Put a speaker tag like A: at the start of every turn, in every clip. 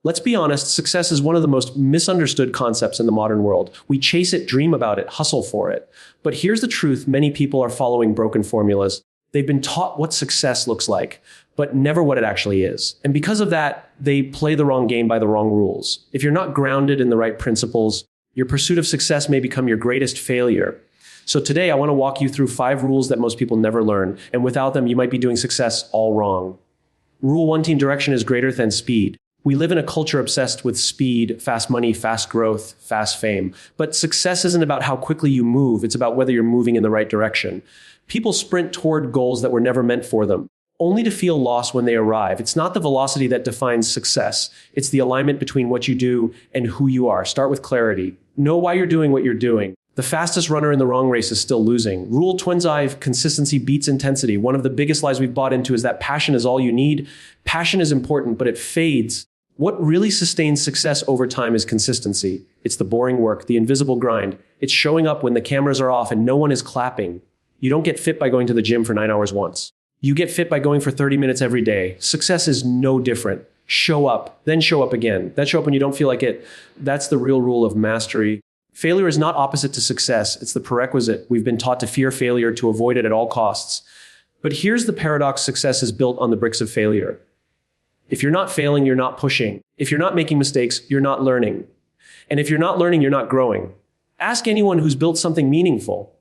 A: Let's be honest, success is one of the most misunderstood concepts in the modern world. We chase it, dream about it, hustle for it. But here's the truth: many people are following broken formulas. They've been taught what success looks like, but never what it actually is. And because of that, they play the wrong game by the wrong rules. If you're not grounded in the right principles, your pursuit of success may become your greatest failure. So today, I want to walk you through 5 rules that most people never learn, and without them, you might be doing success all wrong. Rule 1: team direction is greater than speed. We live in a culture obsessed with speed, fast money, fast growth, fast fame. But success isn't about how quickly you move. It's about whether you're moving in the right direction. People sprint toward goals that were never meant for them, only to feel lost when they arrive. It's not the velocity that defines success. It's the alignment between what you do and who you are. Start with clarity. Know why you're doing what you're doing. The fastest runner in the wrong race is still losing. Rule 25: consistency beats intensity. One of the biggest lies we've bought into is that passion is all you need. Passion is important, but it fades. What really sustains success over time is consistency. It's the boring work, the invisible grind. It's showing up when the cameras are off and no one is clapping. You don't get fit by going to the gym for 9 hours once. You get fit by going for 30 minutes every day. Success is no different. Show up, then show up again. Then show up when you don't feel like it. That's the real rule of mastery. Failure is not opposite to success. It's the prerequisite. We've been taught to fear failure, to avoid it at all costs. But here's the paradox: success is built on the bricks of failure. If you're not failing, you're not pushing. If you're not making mistakes, you're not learning. And if you're not learning, you're not growing. Ask anyone who's built something meaningful.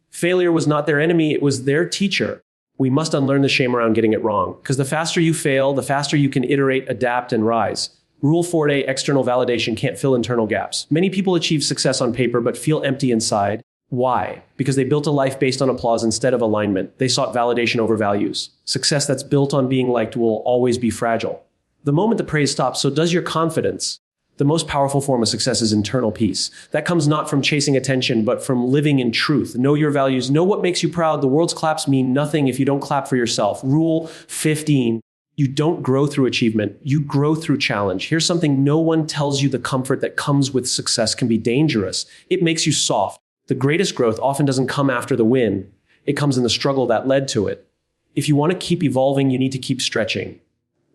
A: Failure was not their enemy, it was their teacher. We must unlearn the shame around getting it wrong, because the faster you fail, the faster you can iterate, adapt, and rise. Rule 4A: external validation can't fill internal gaps. Many people achieve success on paper, but feel empty inside. Why? Because they built a life based on applause instead of alignment. They sought validation over values. Success that's built on being liked will always be fragile. The moment the praise stops, so does your confidence. The most powerful form of success is internal peace. That comes not from chasing attention, but from living in truth. Know your values. Know what makes you proud. The world's claps mean nothing if you don't clap for yourself. Rule 15. You don't grow through achievement. You grow through challenge. Here's something no one tells you: the comfort that comes with success can be dangerous. It makes you soft. The greatest growth often doesn't come after the win. It comes in the struggle that led to it. If you want to keep evolving, you need to keep stretching.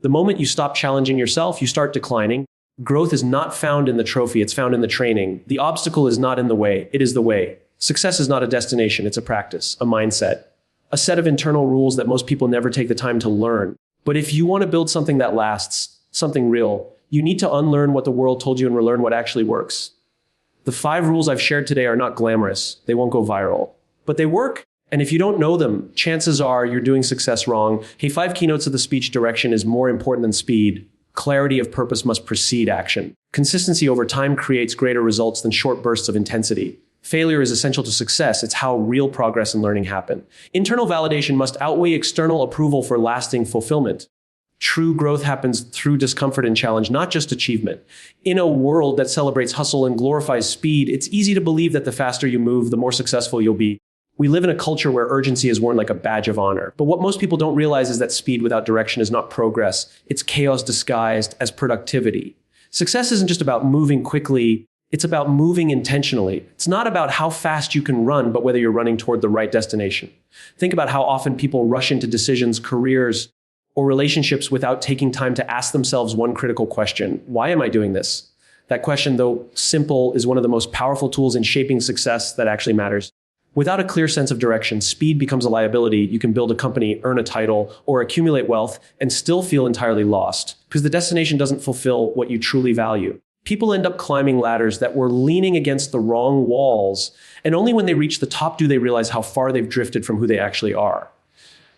A: The moment you stop challenging yourself, you start declining. Growth is not found in the trophy, it's found in the training. The obstacle is not in the way, it is the way. Success is not a destination, it's a practice, a mindset, a set of internal rules that most people never take the time to learn. But if you want to build something that lasts, something real, you need to unlearn what the world told you and relearn what actually works. The 5 rules I've shared today are not glamorous. They won't go viral, but they work. And if you don't know them, chances are you're doing success wrong. Hey, 5 keynotes of the speech: direction is more important than speed. Clarity of purpose must precede action. Consistency over time creates greater results than short bursts of intensity. Failure is essential to success. It's how real progress and learning happen. Internal validation must outweigh external approval for lasting fulfillment. True growth happens through discomfort and challenge, not just achievement. In a world that celebrates hustle and glorifies speed, it's easy to believe that the faster you move, the more successful you'll be. We live in a culture where urgency is worn like a badge of honor. But what most people don't realize is that speed without direction is not progress. It's chaos disguised as productivity. Success isn't just about moving quickly. It's about moving intentionally. It's not about how fast you can run, but whether you're running toward the right destination. Think about how often people rush into decisions, careers, or relationships without taking time to ask themselves one critical question: why am I doing this? That question, though simple, is one of the most powerful tools in shaping success that actually matters. Without a clear sense of direction, speed becomes a liability. You can build a company, earn a title, or accumulate wealth and still feel entirely lost because the destination doesn't fulfill what you truly value. People end up climbing ladders that were leaning against the wrong walls, and only when they reach the top do they realize how far they've drifted from who they actually are.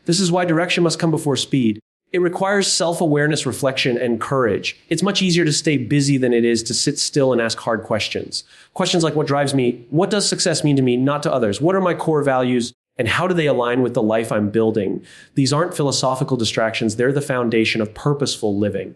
A: This is why direction must come before speed. It requires self-awareness, reflection, and courage. It's much easier to stay busy than it is to sit still and ask hard questions. Questions like: what drives me? What does success mean to me, not to others? What are my core values? And how do they align with the life I'm building? These aren't philosophical distractions. They're the foundation of purposeful living.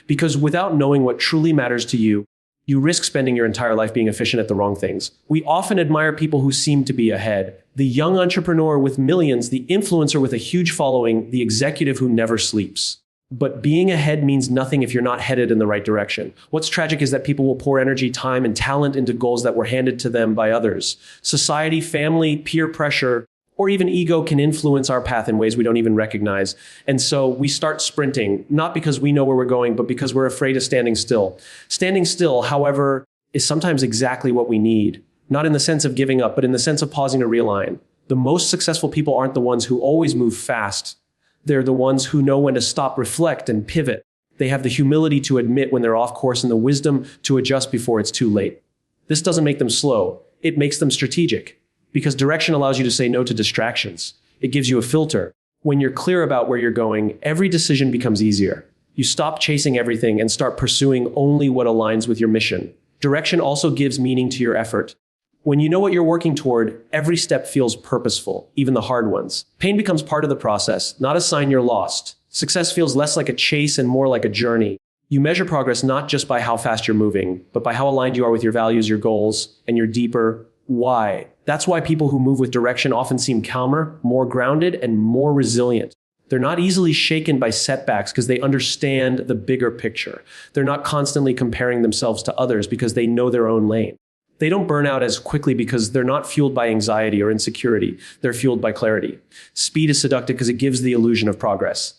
A: Because without knowing what truly matters to you, you risk spending your entire life being efficient at the wrong things. We often admire people who seem to be ahead. The young entrepreneur with millions, the influencer with a huge following, the executive who never sleeps. But being ahead means nothing if you're not headed in the right direction. What's tragic is that people will pour energy, time, and talent into goals that were handed to them by others. Society, family, peer pressure, or even ego can influence our path in ways we don't even recognize. And so we start sprinting, not because we know where we're going, but because we're afraid of standing still. Standing still, however, is sometimes exactly what we need. Not in the sense of giving up, but in the sense of pausing to realign. The most successful people aren't the ones who always move fast. They're the ones who know when to stop, reflect, and pivot. They have the humility to admit when they're off course and the wisdom to adjust before it's too late. This doesn't make them slow. It makes them strategic. Because direction allows you to say no to distractions. It gives you a filter. When you're clear about where you're going, every decision becomes easier. You stop chasing everything and start pursuing only what aligns with your mission. Direction also gives meaning to your effort. When you know what you're working toward, every step feels purposeful, even the hard ones. Pain becomes part of the process, not a sign you're lost. Success feels less like a chase and more like a journey. You measure progress not just by how fast you're moving, but by how aligned you are with your values, your goals, and your deeper why. That's why people who move with direction often seem calmer, more grounded, and more resilient. They're not easily shaken by setbacks because they understand the bigger picture. They're not constantly comparing themselves to others because they know their own lane. They don't burn out as quickly because they're not fueled by anxiety or insecurity. They're fueled by clarity. Speed is seductive because it gives the illusion of progress.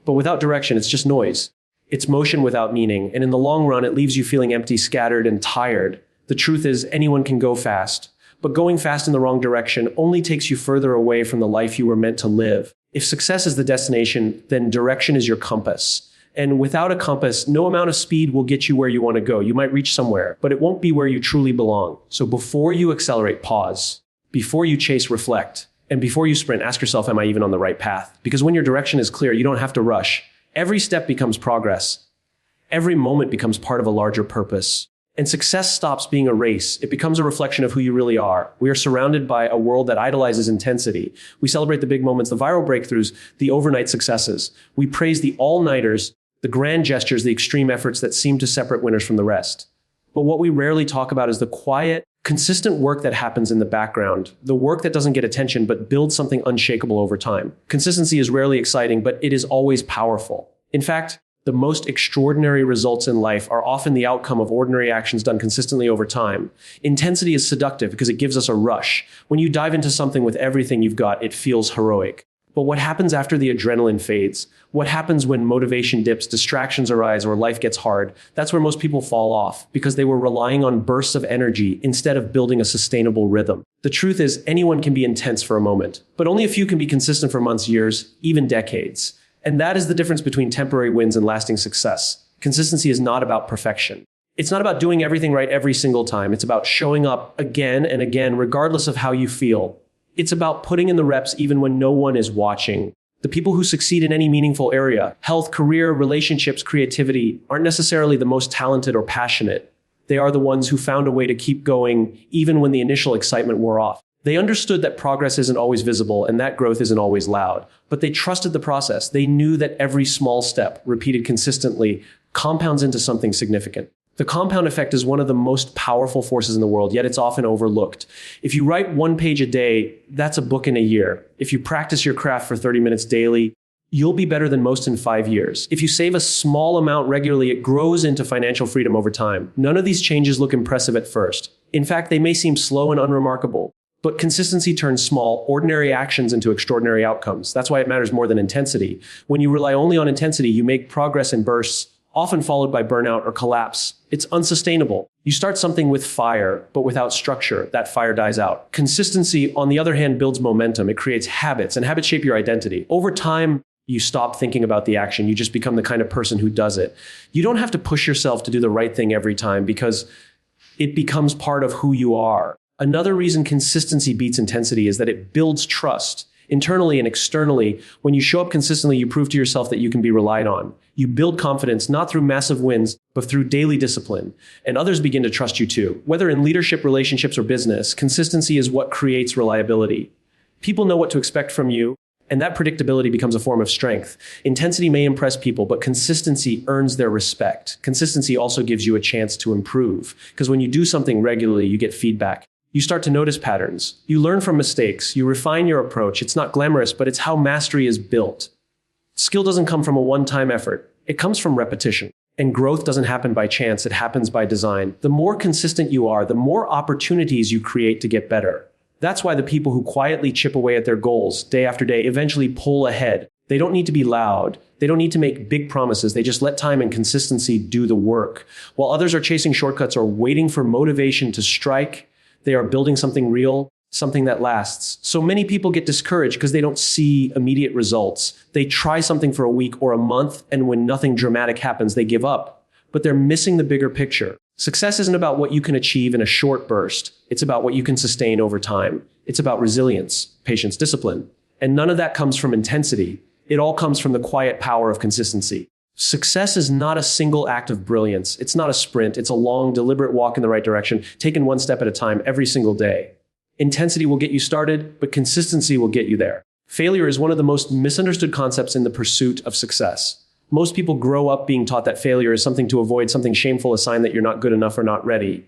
A: But without direction, it's just noise. It's motion without meaning. And in the long run, it leaves you feeling empty, scattered, and tired. The truth is, anyone can go fast. But going fast in the wrong direction only takes you further away from the life you were meant to live. If success is the destination, then direction is your compass. And without a compass, no amount of speed will get you where you want to go. You might reach somewhere, but it won't be where you truly belong. So before you accelerate, pause. Before you chase, reflect. And before you sprint, ask yourself, am I even on the right path? Because when your direction is clear, you don't have to rush. Every step becomes progress. Every moment becomes part of a larger purpose. And success stops being a race. It becomes a reflection of who you really are. We are surrounded by a world that idolizes intensity. We celebrate the big moments, the viral breakthroughs, the overnight successes. We praise the all-nighters, the grand gestures, the extreme efforts that seem to separate winners from the rest. But what we rarely talk about is the quiet, consistent work that happens in the background, the work that doesn't get attention but builds something unshakable over time. Consistency is rarely exciting, but it is always powerful. In fact, the most extraordinary results in life are often the outcome of ordinary actions done consistently over time. Intensity is seductive because it gives us a rush. When you dive into something with everything you've got, it feels heroic. But what happens after the adrenaline fades? What happens when motivation dips, distractions arise, or life gets hard? That's where most people fall off because they were relying on bursts of energy instead of building a sustainable rhythm. The truth is, anyone can be intense for a moment, but only a few can be consistent for months, years, even decades. And that is the difference between temporary wins and lasting success. Consistency is not about perfection. It's not about doing everything right every single time. It's about showing up again and again, regardless of how you feel. It's about putting in the reps even when no one is watching. The people who succeed in any meaningful area, health, career, relationships, creativity, aren't necessarily the most talented or passionate. They are the ones who found a way to keep going even when the initial excitement wore off. They understood that progress isn't always visible and that growth isn't always loud, but they trusted the process. They knew that every small step, repeated consistently, compounds into something significant. The compound effect is one of the most powerful forces in the world, yet it's often overlooked. If you write 1 page a day, that's a book in a year. If you practice your craft for 30 minutes daily, you'll be better than most in 5 years. If you save a small amount regularly, it grows into financial freedom over time. None of these changes look impressive at first. In fact, they may seem slow and unremarkable. But consistency turns small, ordinary actions into extraordinary outcomes. That's why it matters more than intensity. When you rely only on intensity, you make progress in bursts, often followed by burnout or collapse. It's unsustainable. You start something with fire, but without structure, that fire dies out. Consistency, on the other hand, builds momentum. It creates habits, and habits shape your identity. Over time, you stop thinking about the action. You just become the kind of person who does it. You don't have to push yourself to do the right thing every time because it becomes part of who you are. Another reason consistency beats intensity is that it builds trust. Internally and externally, when you show up consistently, you prove to yourself that you can be relied on. You build confidence not through massive wins, but through daily discipline. And others begin to trust you too. Whether in leadership, relationships, or business, consistency is what creates reliability. People know what to expect from you, and that predictability becomes a form of strength. Intensity may impress people, but consistency earns their respect. Consistency also gives you a chance to improve, because when you do something regularly, you get feedback. You start to notice patterns. You learn from mistakes. You refine your approach. It's not glamorous, but it's how mastery is built. Skill doesn't come from a one-time effort. It comes from repetition. And growth doesn't happen by chance. It happens by design. The more consistent you are, the more opportunities you create to get better. That's why the people who quietly chip away at their goals day after day eventually pull ahead. They don't need to be loud. They don't need to make big promises. They just let time and consistency do the work. While others are chasing shortcuts or waiting for motivation to strike, they are building something real, something that lasts. So many people get discouraged because they don't see immediate results. They try something for a week or a month, and when nothing dramatic happens, they give up. But they're missing the bigger picture. Success isn't about what you can achieve in a short burst. It's about what you can sustain over time. It's about resilience, patience, discipline. And none of that comes from intensity. It all comes from the quiet power of consistency. Success is not a single act of brilliance. It's not a sprint. It's a long, deliberate walk in the right direction, taken one step at a time every single day. Intensity will get you started, but consistency will get you there. Failure is one of the most misunderstood concepts in the pursuit of success. Most people grow up being taught that failure is something to avoid, something shameful, a sign that you're not good enough or not ready.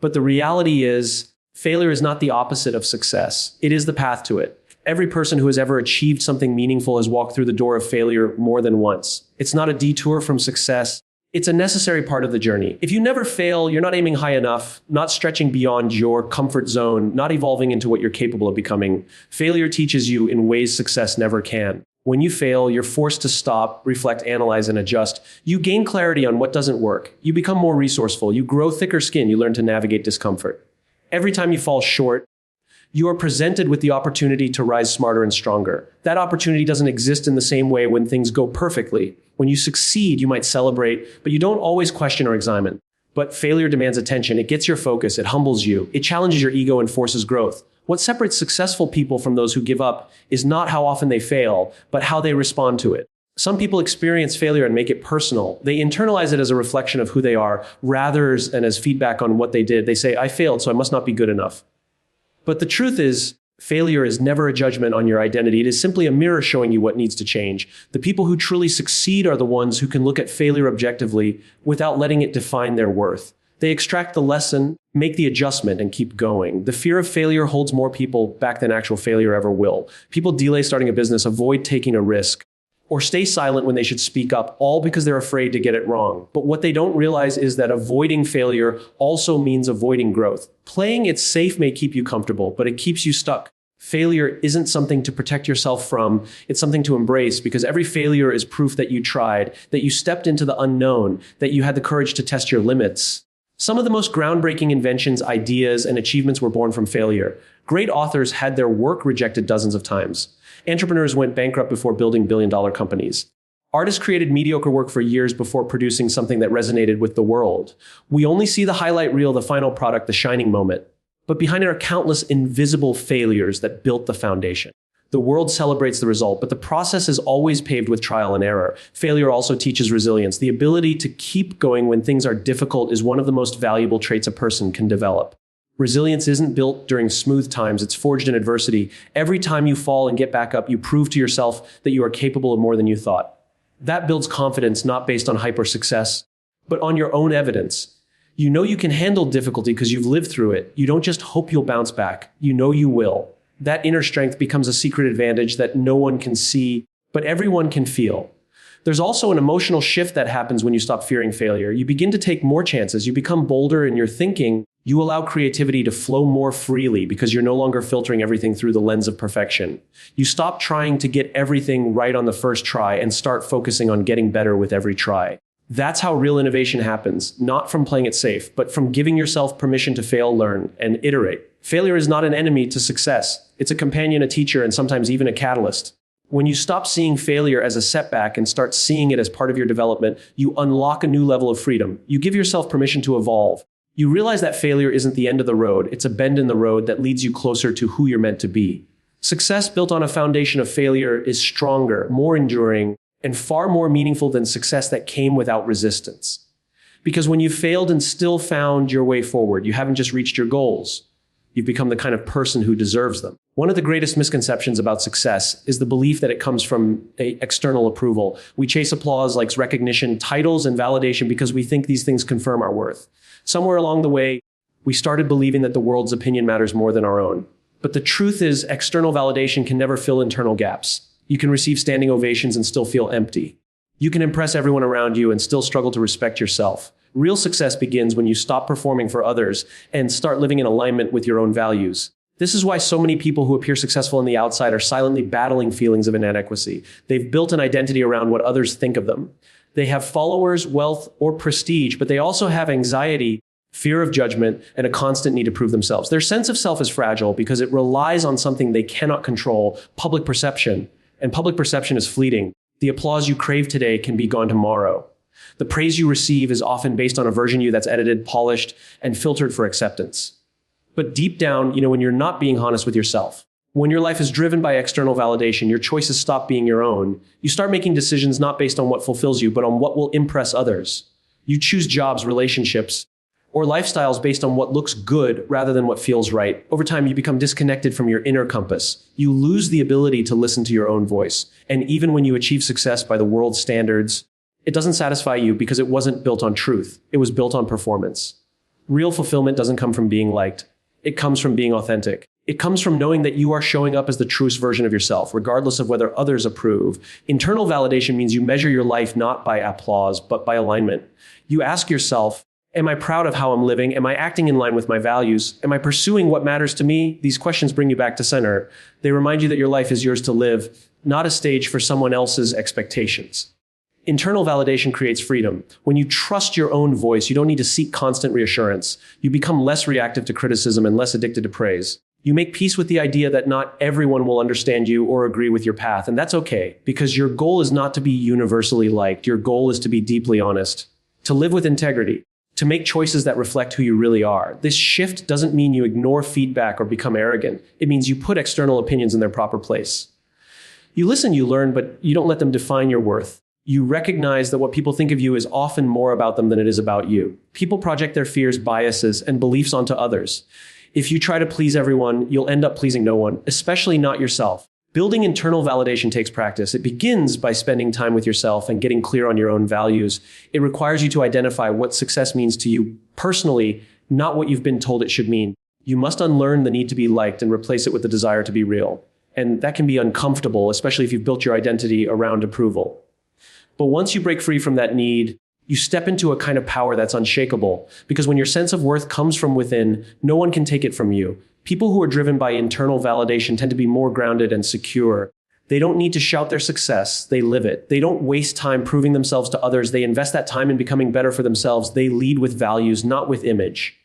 A: But the reality is, failure is not the opposite of success. It is the path to it. Every person who has ever achieved something meaningful has walked through the door of failure more than once. It's not a detour from success. It's a necessary part of the journey. If you never fail, you're not aiming high enough, not stretching beyond your comfort zone, not evolving into what you're capable of becoming. Failure teaches you in ways success never can. When you fail, you're forced to stop, reflect, analyze, and adjust. You gain clarity on what doesn't work. You become more resourceful. You grow thicker skin. You learn to navigate discomfort. Every time you fall short, you are presented with the opportunity to rise smarter and stronger. That opportunity doesn't exist in the same way when things go perfectly. When you succeed, you might celebrate, but you don't always question or examine. But failure demands attention. It gets your focus. It humbles you. It challenges your ego and forces growth. What separates successful people from those who give up is not how often they fail, but how they respond to it. Some people experience failure and make it personal. They internalize it as a reflection of who they are, rather than as feedback on what they did. They say, I failed, so I must not be good enough. But the truth is, failure is never a judgment on your identity. It is simply a mirror showing you what needs to change. The people who truly succeed are the ones who can look at failure objectively without letting it define their worth. They extract the lesson, make the adjustment, and keep going. The fear of failure holds more people back than actual failure ever will. People delay starting a business, avoid taking a risk, or stay silent when they should speak up, all because they're afraid to get it wrong. But what they don't realize is that avoiding failure also means avoiding growth. Playing it safe may keep you comfortable, but it keeps you stuck. Failure isn't something to protect yourself from. It's something to embrace, because every failure is proof that you tried, that you stepped into the unknown, that you had the courage to test your limits. Some of the most groundbreaking inventions, ideas, and achievements were born from failure. Great authors had their work rejected dozens of times. Entrepreneurs went bankrupt before building billion-dollar companies. Artists created mediocre work for years before producing something that resonated with the world. We only see the highlight reel, the final product, the shining moment. But behind it are countless invisible failures that built the foundation. The world celebrates the result, but the process is always paved with trial and error. Failure also teaches resilience. The ability to keep going when things are difficult is one of the most valuable traits a person can develop. Resilience isn't built during smooth times, it's forged in adversity. Every time you fall and get back up, you prove to yourself that you are capable of more than you thought. That builds confidence not based on hype or success, but on your own evidence. You know you can handle difficulty because you've lived through it. You don't just hope you'll bounce back. You know you will. That inner strength becomes a secret advantage that no one can see, but everyone can feel. There's also an emotional shift that happens when you stop fearing failure. You begin to take more chances. You become bolder in your thinking. You allow creativity to flow more freely because you're no longer filtering everything through the lens of perfection. You stop trying to get everything right on the first try and start focusing on getting better with every try. That's how real innovation happens, not from playing it safe, but from giving yourself permission to fail, learn, and iterate. Failure is not an enemy to success. It's a companion, a teacher, and sometimes even a catalyst. When you stop seeing failure as a setback and start seeing it as part of your development, you unlock a new level of freedom. You give yourself permission to evolve. You realize that failure isn't the end of the road. It's a bend in the road that leads you closer to who you're meant to be. Success built on a foundation of failure is stronger, more enduring, and far more meaningful than success that came without resistance. Because when you failed and still found your way forward, you haven't just reached your goals. You've become the kind of person who deserves them. One of the greatest misconceptions about success is the belief that it comes from external approval. We chase applause, likes, recognition, titles, and validation because we think these things confirm our worth. Somewhere along the way, we started believing that the world's opinion matters more than our own. But the truth is, external validation can never fill internal gaps. You can receive standing ovations and still feel empty. You can impress everyone around you and still struggle to respect yourself. Real success begins when you stop performing for others and start living in alignment with your own values. This is why so many people who appear successful on the outside are silently battling feelings of inadequacy. They've built an identity around what others think of them. They have followers, wealth, or prestige, but they also have anxiety, fear of judgment, and a constant need to prove themselves. Their sense of self is fragile because it relies on something they cannot control, public perception. And public perception is fleeting. The applause you crave today can be gone tomorrow. The praise you receive is often based on a version of you that's edited, polished, and filtered for acceptance. But deep down, when you're not being honest with yourself, when your life is driven by external validation, your choices stop being your own. You start making decisions not based on what fulfills you, but on what will impress others. You choose jobs, relationships, or lifestyles based on what looks good rather than what feels right. Over time, you become disconnected from your inner compass. You lose the ability to listen to your own voice. And even when you achieve success by the world's standards, it doesn't satisfy you because it wasn't built on truth. It was built on performance. Real fulfillment doesn't come from being liked. It comes from being authentic. It comes from knowing that you are showing up as the truest version of yourself, regardless of whether others approve. Internal validation means you measure your life not by applause, but by alignment. You ask yourself, am I proud of how I'm living? Am I acting in line with my values? Am I pursuing what matters to me? These questions bring you back to center. They remind you that your life is yours to live, not a stage for someone else's expectations. Internal validation creates freedom. When you trust your own voice, you don't need to seek constant reassurance. You become less reactive to criticism and less addicted to praise. You make peace with the idea that not everyone will understand you or agree with your path, and that's okay, because your goal is not to be universally liked. Your goal is to be deeply honest, to live with integrity, to make choices that reflect who you really are. This shift doesn't mean you ignore feedback or become arrogant. It means you put external opinions in their proper place. You listen, you learn, but you don't let them define your worth. You recognize that what people think of you is often more about them than it is about you. People project their fears, biases, and beliefs onto others. If you try to please everyone, you'll end up pleasing no one, especially not yourself. Building internal validation takes practice. It begins by spending time with yourself and getting clear on your own values. It requires you to identify what success means to you personally, not what you've been told it should mean. You must unlearn the need to be liked and replace it with the desire to be real. And that can be uncomfortable, especially if you've built your identity around approval. But once you break free from that need, you step into a kind of power that's unshakable. Because when your sense of worth comes from within, no one can take it from you. People who are driven by internal validation tend to be more grounded and secure. They don't need to shout their success, they live it. They don't waste time proving themselves to others. They invest that time in becoming better for themselves. They lead with values, not with image.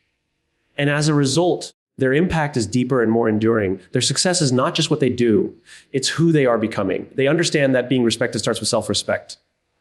A: And as a result, their impact is deeper and more enduring. Their success is not just what they do, it's who they are becoming. They understand that being respected starts with self-respect.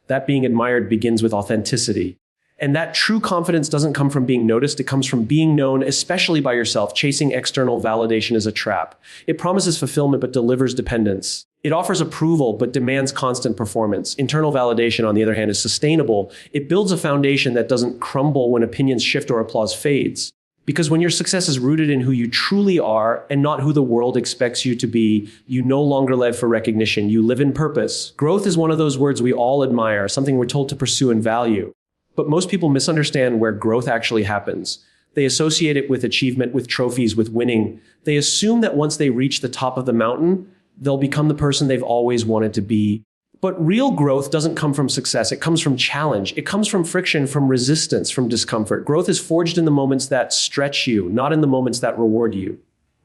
A: That being admired begins with authenticity. And that true confidence doesn't come from being noticed. It comes from being known, especially by yourself. Chasing external validation is a trap. It promises fulfillment, but delivers dependence. It offers approval, but demands constant performance. Internal validation, on the other hand, is sustainable. It builds a foundation that doesn't crumble when opinions shift or applause fades. Because when your success is rooted in who you truly are and not who the world expects you to be, you no longer live for recognition. You live in purpose. Growth is one of those words we all admire, something we're told to pursue and value. But most people misunderstand where growth actually happens. They associate it with achievement, with trophies, with winning. They assume that once they reach the top of the mountain, they'll become the person they've always wanted to be. But real growth doesn't come from success. It comes from challenge. It comes from friction, from resistance, from discomfort. Growth is forged in the moments that stretch you, not in the moments that reward you.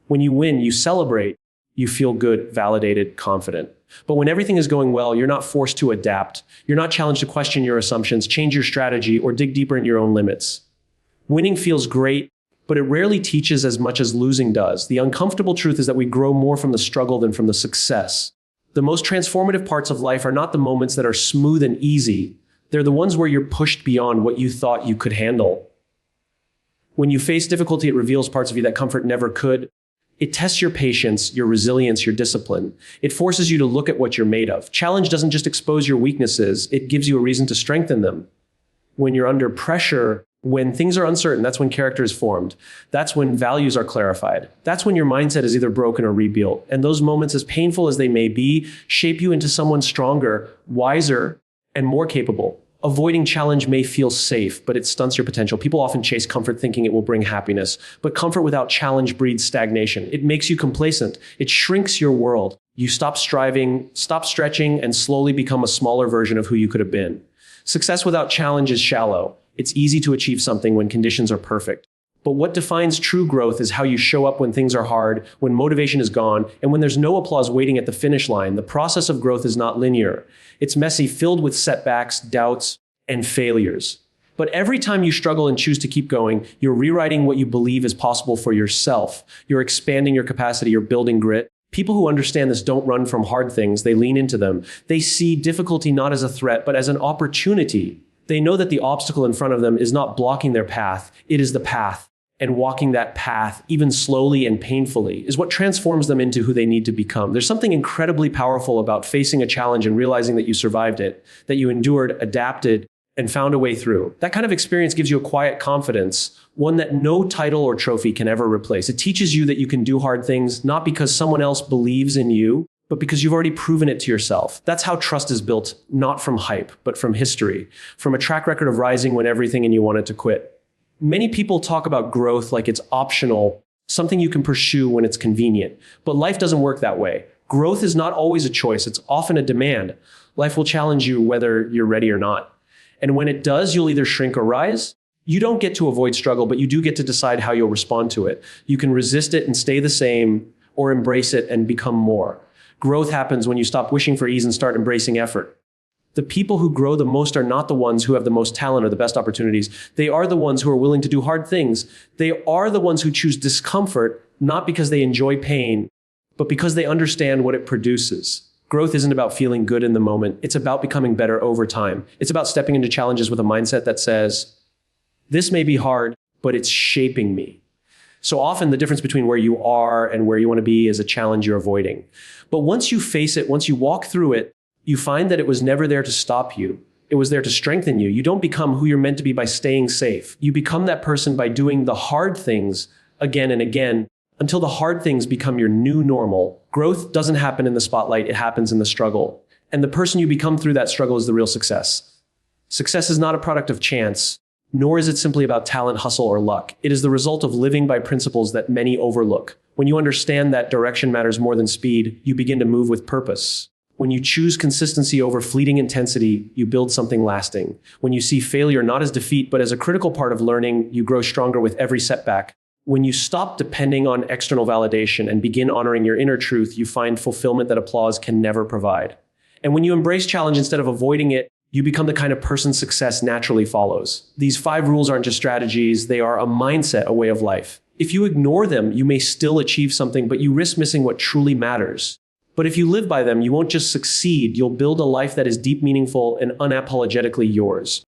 A: When you win, you celebrate. You feel good, validated, confident. But when everything is going well, you're not forced to adapt. You're not challenged to question your assumptions, change your strategy, or dig deeper into your own limits. Winning feels great, but it rarely teaches as much as losing does. The uncomfortable truth is that we grow more from the struggle than from the success. The most transformative parts of life are not the moments that are smooth and easy. They're the ones where you're pushed beyond what you thought you could handle. When you face difficulty, it reveals parts of you that comfort never could. It tests your patience, your resilience, your discipline. It forces you to look at what you're made of. Challenge doesn't just expose your weaknesses, it gives you a reason to strengthen them. When you're under pressure, when things are uncertain, that's when character is formed. That's when values are clarified. That's when your mindset is either broken or rebuilt. And those moments, as painful as they may be, shape you into someone stronger, wiser, and more capable. Avoiding challenge may feel safe, but it stunts your potential. People often chase comfort thinking it will bring happiness. But comfort without challenge breeds stagnation. It makes you complacent. It shrinks your world. You stop striving, stop stretching, and slowly become a smaller version of who you could have been. Success without challenge is shallow. It's easy to achieve something when conditions are perfect. But what defines true growth is how you show up when things are hard, when motivation is gone, and when there's no applause waiting at the finish line. The process of growth is not linear. It's messy, filled with setbacks, doubts, and failures. But every time you struggle and choose to keep going, you're rewriting what you believe is possible for yourself. You're expanding your capacity, you're building grit. People who understand this don't run from hard things, they lean into them. They see difficulty not as a threat, but as an opportunity. They know that the obstacle in front of them is not blocking their path, it is the path. And walking that path, even slowly and painfully, is what transforms them into who they need to become. There's something incredibly powerful about facing a challenge and realizing that you survived it, that you endured, adapted, and found a way through. That kind of experience gives you a quiet confidence, one that no title or trophy can ever replace. It teaches you that you can do hard things, not because someone else believes in you, but because you've already proven it to yourself. That's how trust is built, not from hype, but from history, from a track record of rising when everything in you wanted to quit. Many people talk about growth like it's optional, something you can pursue when it's convenient. But life doesn't work that way. Growth is not always a choice. It's often a demand. Life will challenge you whether you're ready or not. And when it does, you'll either shrink or rise. You don't get to avoid struggle, but you do get to decide how you'll respond to it. You can resist it and stay the same, or embrace it and become more. Growth happens when you stop wishing for ease and start embracing effort. The people who grow the most are not the ones who have the most talent or the best opportunities. They are the ones who are willing to do hard things. They are the ones who choose discomfort, not because they enjoy pain, but because they understand what it produces. Growth isn't about feeling good in the moment. It's about becoming better over time. It's about stepping into challenges with a mindset that says, this may be hard, but it's shaping me. So often the difference between where you are and where you want to be is a challenge you're avoiding. But once you face it, once you walk through it, you find that it was never there to stop you. It was there to strengthen you. You don't become who you're meant to be by staying safe. You become that person by doing the hard things again and again until the hard things become your new normal. Growth doesn't happen in the spotlight. It happens in the struggle. And the person you become through that struggle is the real success. Success is not a product of chance, nor is it simply about talent, hustle, or luck. It is the result of living by principles that many overlook. When you understand that direction matters more than speed, you begin to move with purpose. When you choose consistency over fleeting intensity, you build something lasting. When you see failure not as defeat, but as a critical part of learning, you grow stronger with every setback. When you stop depending on external validation and begin honoring your inner truth, you find fulfillment that applause can never provide. And when you embrace challenge instead of avoiding it, you become the kind of person success naturally follows. These 5 rules aren't just strategies, they are a mindset, a way of life. If you ignore them, you may still achieve something, but you risk missing what truly matters. But if you live by them, you won't just succeed, you'll build a life that is deep, meaningful, and unapologetically yours.